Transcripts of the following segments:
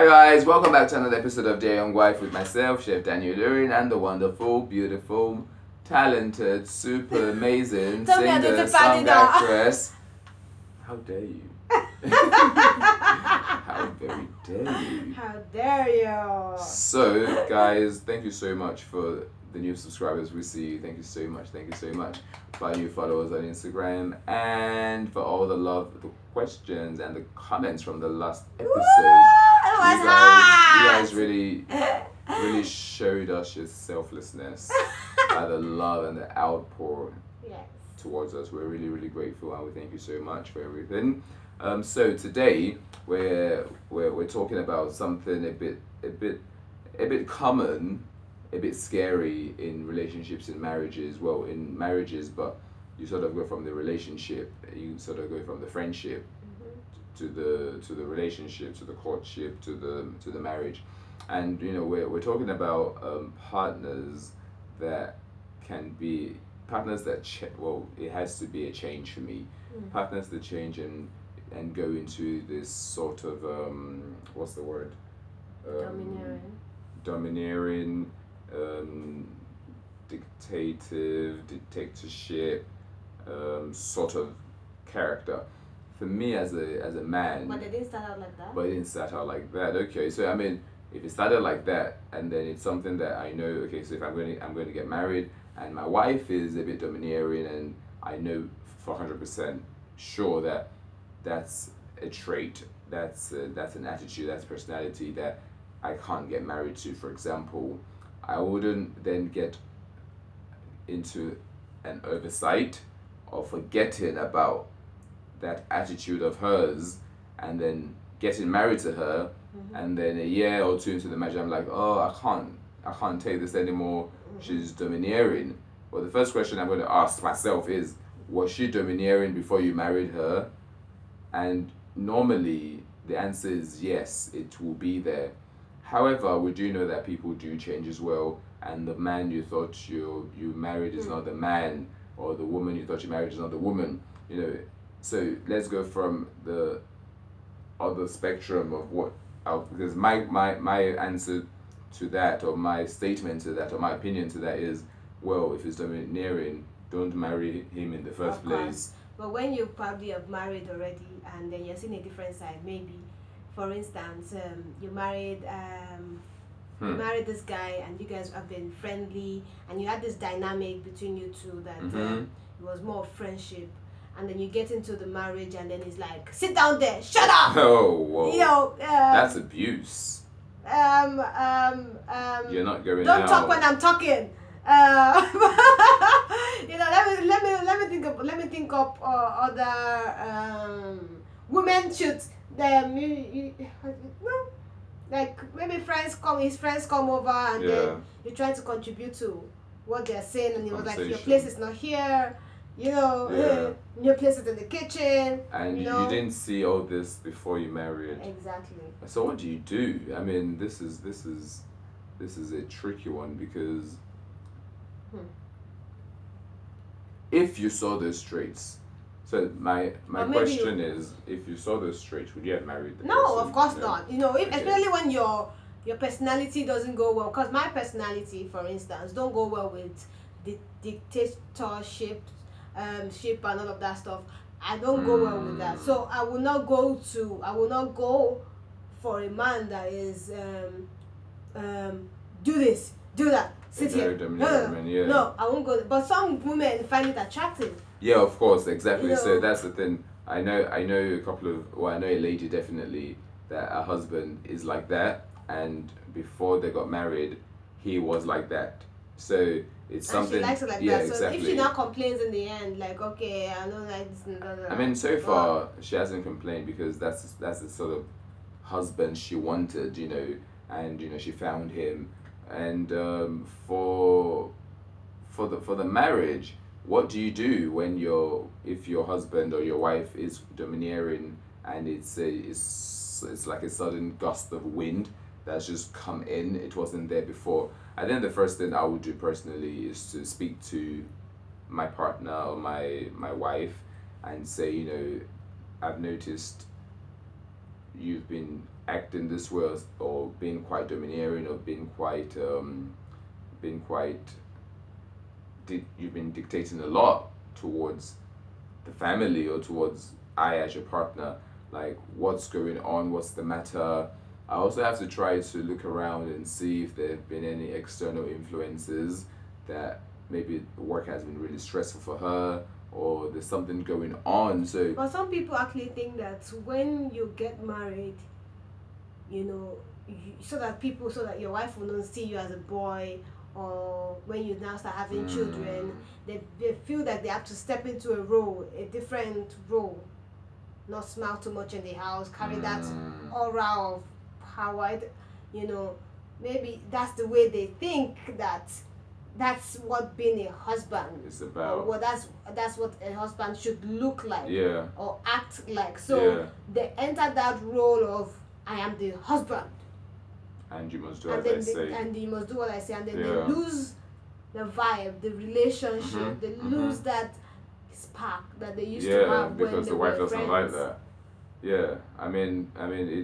Hey guys, welcome back to another episode of Day Young Wife with myself, Chef Domineering, and the wonderful, beautiful, talented, super amazing Tell me I need singer, to find song it out. actress. How dare you? How very dare you? How dare you? So, guys, thank you so much for the new subscribers we see. Thank you so much. Thank you so much for our new followers on Instagram and for all the love, the questions, and the comments from the last episode. It was You hot. guys really showed us your selflessness by the love and the outpour Yes. towards us. We're really grateful, and we thank you so much for everything. So today we're talking about something a bit common, a bit scary in relationships and marriages. Well, in marriages, but you sort of go from the relationship, you sort of go from the friendship to the relationship, to the courtship, to the marriage, and we're talking about partners that can be partners that well, it has to be a change for me. Partners that change and go into this sort of what's the word? Domineering, dictatorship, sort of character. For me as a man. But they didn't start out like that. But it didn't start out like that. Okay, so I mean, if it started like that, and then it's something that I know. Okay, so if I'm going to get married, and my wife is a bit domineering, and I know for 100% sure that that's a trait, that's an attitude, that's personality that I can't get married to. For example, I wouldn't then get into an oversight or forgetting about that attitude of hers and then getting married to her, and then a year or two into the marriage I'm like, oh, I can't take this anymore. She's domineering. Well, the first question I'm going to ask myself is, was she domineering before you married her? And normally the answer is yes, it will be there. However, we do know that people do change as well, and the man you thought you married is not the man, or the woman you thought you married is not the woman. So let's go from the other spectrum of what, because my answer to that, or my statement to that, or my opinion to that is, well, if he's domineering, don't marry him in the first place. But when you probably have married already, and then you're seeing a different side, maybe, for instance, you married this guy, and you guys have been friendly, and you had this dynamic between you two that it was more friendship. And then you get into the marriage, and then he's like, sit down there, shut up. Oh, whoa. That's abuse. You're not going Don't out. talk when I'm talking. Let me think of other women should like maybe his friends come over, and then you're trying to contribute to what they're saying, and he was like, your place is not here. Your place is in the kitchen. And you didn't see all this before you married. Exactly. So what do you do? I mean, this is a tricky one, because if you saw those traits, so my question is, if you saw those traits, would you have married the No, person? of course not. Especially when your personality doesn't go well. Because my personality, for instance, don't go well with the dictatorship, ship and all of that stuff. I don't go well with that. So I will not go for a man that is do this, do that, sit here. No, I won't go. But some women find it attractive. Yeah, of course, exactly. So that's the thing. I know a lady definitely that her husband is like that, and before they got married, he was like that. So it's something. And she likes it like that. So exactly. if she now complains in the end, like, okay, I don't like this and that. I mean, so far she hasn't complained, because that's the sort of husband she wanted, and she found him, and for the marriage, what do you do when if your husband or your wife is domineering, and it's like a sudden gust of wind that's just come in, it wasn't there before? I think the first thing I would do personally is to speak to my partner or my wife and say, I've noticed you've been acting this way, or being quite domineering, or being quite you've been dictating a lot towards the family or towards I as your partner, like what's going on, what's the matter. I also have to try to look around and see if there have been any external influences that maybe work has been really stressful for her, or there's something going on. So But some people actually think that when you get married, you know, so that your wife will not see you as a boy, or when you now start having children, they feel that they have to step into a different role, not smile too much in the house, carry that aura of power, you know. Maybe that's the way they think that that's what being a husband it's or about. well, that's what a husband should look like Yeah. or act like. So Yeah. they enter that role of I am the husband, And you must do and as I then say. and you must do what I say, and then Yeah. they lose the vibe, the relationship. Mhm, They mhm. lose that spark that they used to Yeah, have when because they the wife were doesn't friends. like that. Yeah, I mean,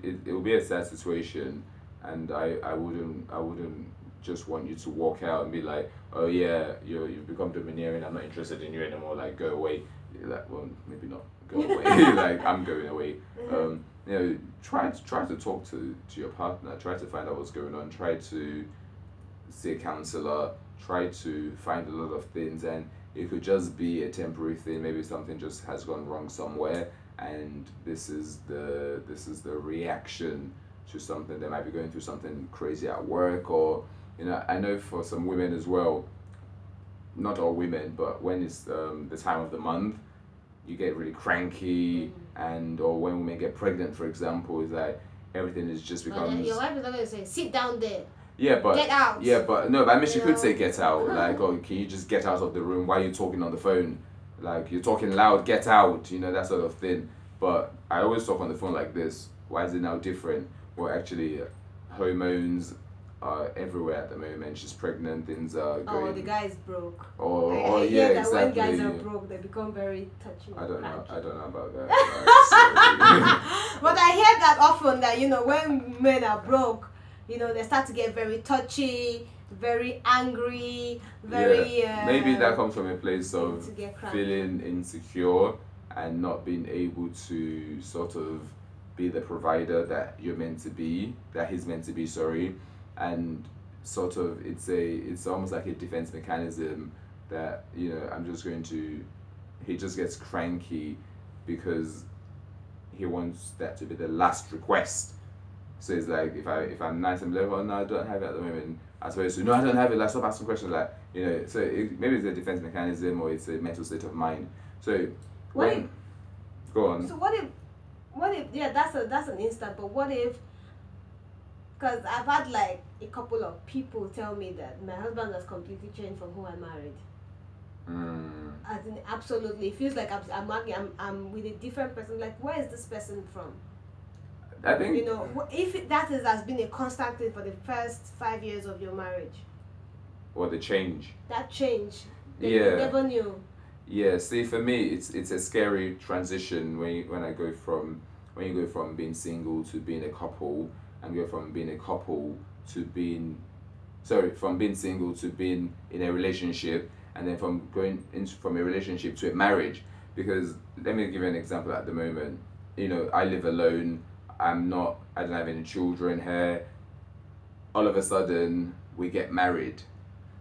it will be a sad situation, and I wouldn't just want you to walk out and be like, oh yeah, you've become domineering. I'm not interested in you anymore. Like, go away. You're like, well, maybe not go away. Like, I'm going away. You know, try to talk to your partner. Try to find out what's going on. Try to see a counselor. Try to find a lot of things, and it could just be a temporary thing. Maybe something just has gone wrong somewhere, and this is the reaction to something. They might be going through something crazy at work, or you know, I know for some women as well, not all women, but when it's the time of the month, you get really cranky, and or when women get pregnant, for example, it's like everything is just But then becomes. your wife is not going to say, sit down there. Yeah, but Get out. Yeah, but no, but I mean, she You could know? say get out. Like, oh, can you just get out of the room? Why are you talking on the phone? Like, you're talking loud. Get out. You know, that sort of thing. But I always talk on the phone like this. Why is it now different? Well, actually, hormones are everywhere at the moment. She's pregnant. Things are going. Oh, the guy is broke. Or I yeah, hear that exactly. when guys are broke, they become very touchy. I don't know. cranky. I don't know about that. Like, But I hear that often that when men are broke, they start to get very touchy, very angry, very. Yeah, maybe that comes from a place to of get cranky. feeling insecure and not being able to sort of be the provider that you're meant to be, that he's meant to be, sorry, and sort of it's almost like a defense mechanism that he just gets cranky because he wants that to be the last request. So it's like if I'm nice, I'm like, oh no, I don't have it at the moment. As opposed to no, I don't have it. Like stop asking questions. Like so maybe it's a defense mechanism or it's a mental state of mind. So go on. So what if yeah, that's an instant. But what if? Because I've had like a couple of people tell me that my husband has completely changed from who I married. As in, absolutely, it feels like I'm with a different person. Like, where is this person from? I think if has been a constant thing for the first 5 years of your marriage. Or the change. That change. That Yeah. You never knew. Yeah. See, for me, it's a scary transition when you go from being single to being a couple, and go from being a couple to from being single to being in a relationship, and then from from a relationship to a marriage. Because let me give you an example. At the moment, I live alone. I don't have any children here. All of a sudden, we get married.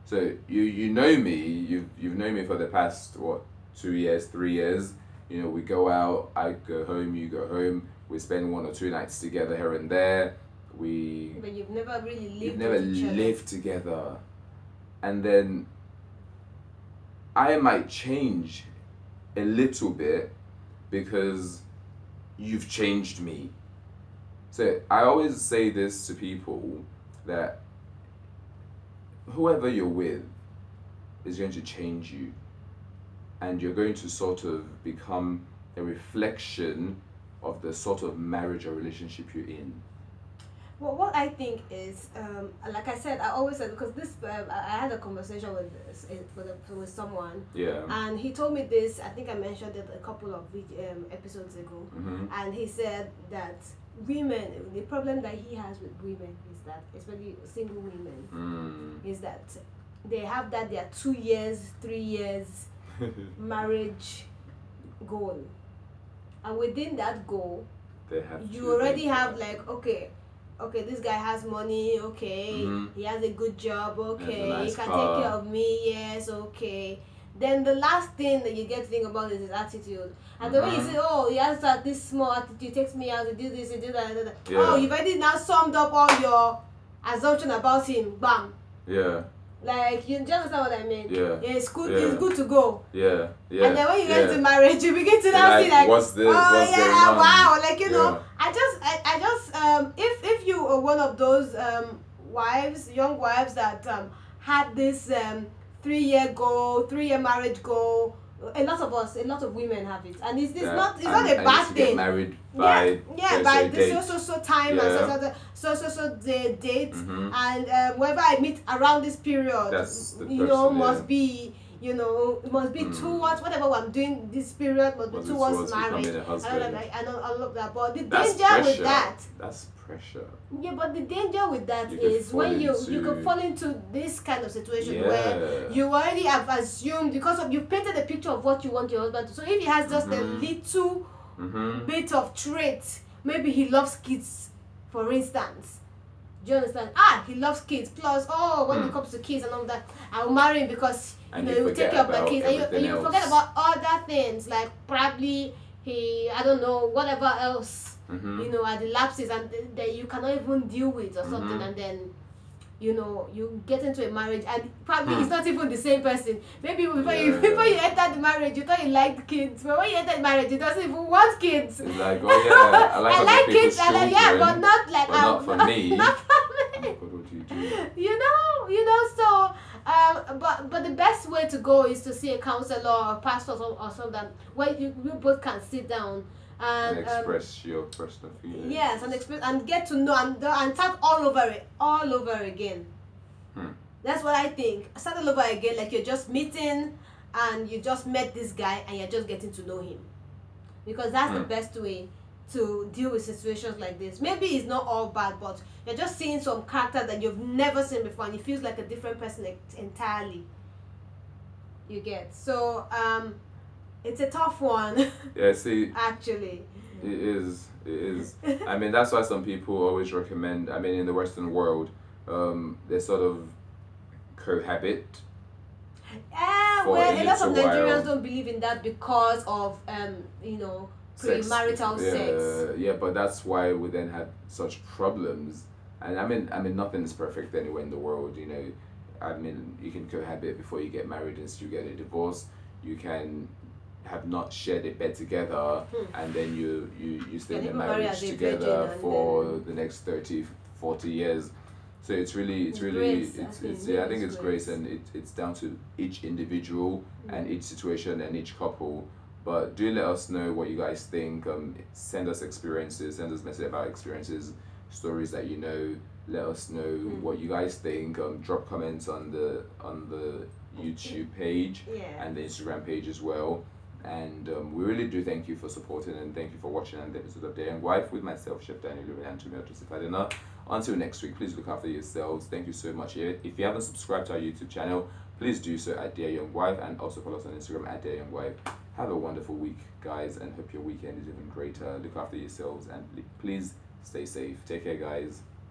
So you know me. You've known me for the past 2 years, 3 years. We go out. I go home. You go home. We spend 1 or 2 nights together here and there. But you've never really lived. You've never lived together, and then I might change a little bit because you've changed me. So I always say this to people, that whoever you're with is going to change you, and you're going to sort of become a reflection of the sort of marriage or relationship you're in. Well, what I think is, like I said, I always said, because I had a conversation with someone, Yeah. and he told me this. I think I mentioned it a couple of episodes ago, Mm-hmm. and he said that women, the problem that he has with women is that, especially single women, is that they have that their 2 years, 3 years marriage goal, and within that goal, you already have like, okay, this guy has money, okay, he has a good job, okay, he can take care of me, yes, okay. Then the last thing that you get to think about is his attitude. And the way you say, oh, he has this small attitude, he takes me out, he do this, he do that, yeah. Oh, you've already now summed up all your assumption about him, bam. Yeah. Like, you understand what I mean? Yeah. It's good. Yeah. It's good to go. Yeah. Yeah. And then when you get into marriage, you begin to now see like, what's this? Oh what's yeah, going on? wow. Like know, I just if you are one of those young wives that had this 3-year marriage goal. A lot of women have it, and it's not a bad thing. Get married by by this so time and so the date, and whoever I meet around this period, that's the person, must be it must be towards whatever I'm doing this period must be towards marriage. I know all of that, but the danger with that. That's pressure. Yeah, but the danger with that is when you can fall into this kind of situation where you already have assumed, because of you painted a picture of what you want your husband to. So if he has just a little bit of trait, maybe he loves kids, for instance. Do you understand? He loves kids. Plus, when it comes to kids and all that, I will marry him because he will take care of my kids, and you forget about other things, like probably I don't know, whatever else. Are the lapses and that you cannot even deal with or something, and then you get into a marriage and probably it's not even the same person. Maybe before you entered the marriage you thought you liked kids, but when you entered marriage you doesn't even want kids. It's like, oh yeah, I like kids, and but not like not for me. Not for me. What do you do? So but the best way to go is to see a counselor or a pastor or something where you both can sit down and express your personal feelings. Yes, and get to know and start all over again. That's what I think. Start all over again, like you're just meeting and you just met this guy and you're just getting to know him, because that's the best way to deal with situations like this. Maybe it's not all bad, but you're just seeing some character that you've never seen before, and it feels like a different person entirely. You get so it's a tough one. Yeah, see. Actually. It is. I mean, that's why some people always recommend, I mean, in the Western world, they sort of cohabit. A lot of Nigerians don't believe in that because of, premarital sex. Yeah, but that's why we then have such problems. And I mean, nothing is perfect anywhere in the world, I mean, you can cohabit before you get married and still get a divorce. You can have not shared a bed together and then you stay in a marriage together for the next 30, 40 years. So it's really I think it's grace, and it's down to each individual and each situation and each couple. But do let us know what you guys think. Send us experiences, send us message about experiences, stories that you know. Let us know what you guys think. Drop comments on the YouTube page and the Instagram page as well. And we really do thank you for supporting, and thank you for watching another episode of Day and Wife with myself, Chef Daniel, and Tumio Joseph. Until next week, please look after yourselves. Thank you so much. If you haven't subscribed to our YouTube channel, please do so at Dear Young Wife, and also follow us on Instagram at Dear Young Wife. Have a wonderful week, guys, and hope your weekend is even greater. Look after yourselves and please stay safe. Take care, guys.